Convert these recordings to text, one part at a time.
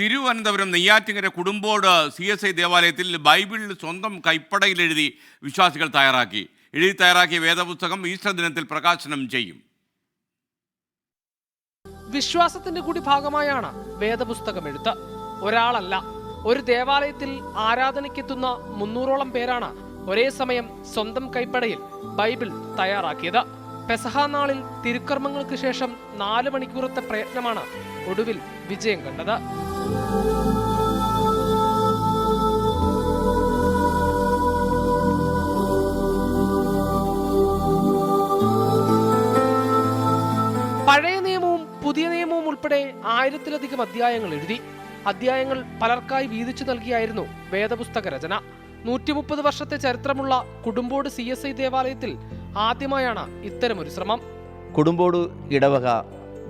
Thiruvananthapuram Neyyattinkara കുടുംബോട് CSI ദേവാലയത്തിൽ Bible സ്വന്തം കൈപ്പടയിലെഴുതി വിശ്വാസികൾ തയ്യാറാക്കി. എഴുതി തയ്യാറാക്കിയ വേദപുസ്തകം ഈസ്റ്റർ ദിനത്തിൽ പ്രകാശനം ചെയ്യും. വിശ്വാസത്തിന്റെ കൂടി ഭാഗമായാണ് വേദപുസ്തകം എഴുത്ത്. ഒരാളല്ല, ഒരു ദേവാലയത്തിൽ ആരാധനയ്ക്കെത്തുന്ന 300ഓളം പേരാണ് ഒരേ സമയം സ്വന്തം കൈപ്പടയിൽ ബൈബിൾ തയ്യാറാക്കിയത്. പെസഹ നാളിൽ തിരുക്കർമ്മങ്ങൾക്ക് ശേഷം 4 മണിക്കൂറത്തെ പ്രയത്നമാണ് ഒടുവിൽ വിജയം കണ്ടത്. പഴയ നിയമവും പുതിയ നിയമവും ഉൾപ്പെടെ 1000-ലധികം അധ്യായങ്ങൾ എഴുതി. അധ്യായങ്ങൾ പലർക്കായി വീതിച്ചു നൽകിയായിരുന്നു വേദപുസ്തക രചന. 130 വർഷത്തെ ചരിത്രമുള്ള കുടുംബോട് CSI ദേവാലയത്തിൽ ആദ്യമായാണ് ഇത്തരമൊരു ശ്രമം. കുടുംബോട് ഇടവക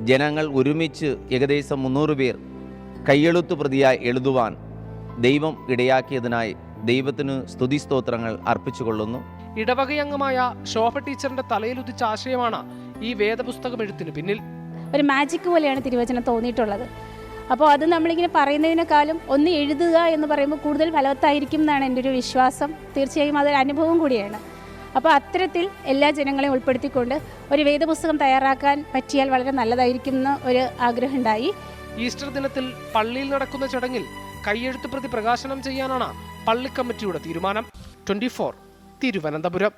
ജനങ്ങൾ ഒരുമിച്ച് ഏകദേശം 300 പേർ കയ്യെഴുത്തു പ്രതിയായി എഴുതുവാൻ ദൈവം ഇടയാക്കിയതിനായി ദൈവത്തിന് സ്തുതിസ്തോത്രങ്ങൾ അർപ്പിച്ചുകൊള്ളുന്നു. ഇടവകയംഗമായ ശോഭ ടീച്ചറിന്റെ തലയിലുദിച്ച ആശയമാണ് ഈ വേദപുസ്തകം എഴുത്തിന് പിന്നിൽ. ഒരു മാജിക് പോലെയാണ് തിരുവചനം തോന്നിയിട്ടുള്ളത്. അപ്പോൾ അത് നമ്മളിങ്ങനെ പറയുന്നതിനേക്കാളും ഒന്ന് എഴുതുക എന്ന് പറയുമ്പോൾ കൂടുതൽ ഫലവത്തായിരിക്കും എന്നാണ് എൻ്റെ ഒരു വിശ്വാസം. തീർച്ചയായും അതൊരു അനുഭവം കൂടിയാണ്. അപ്പോൾ അത്തരത്തിൽ എല്ലാ ജനങ്ങളെയും ഉൾപ്പെടുത്തിക്കൊണ്ട് ഒരു വേദപുസ്തകം തയ്യാറാക്കാൻ പറ്റിയാൽ വളരെ നല്ലതായിരിക്കും എന്ന് ഒരു ആഗ്രഹം ഉണ്ടായി. ഈസ്റ്റർ ദിനത്തിൽ പള്ളിയിൽ നടക്കുന്ന ചടങ്ങിൽ കയ്യെഴുത്ത് പ്രതി പ്രകാശനം ചെയ്യാനാണ് പള്ളി കമ്മിറ്റിയുടെ തീരുമാനം. 24 തിരുവനന്തപുരം.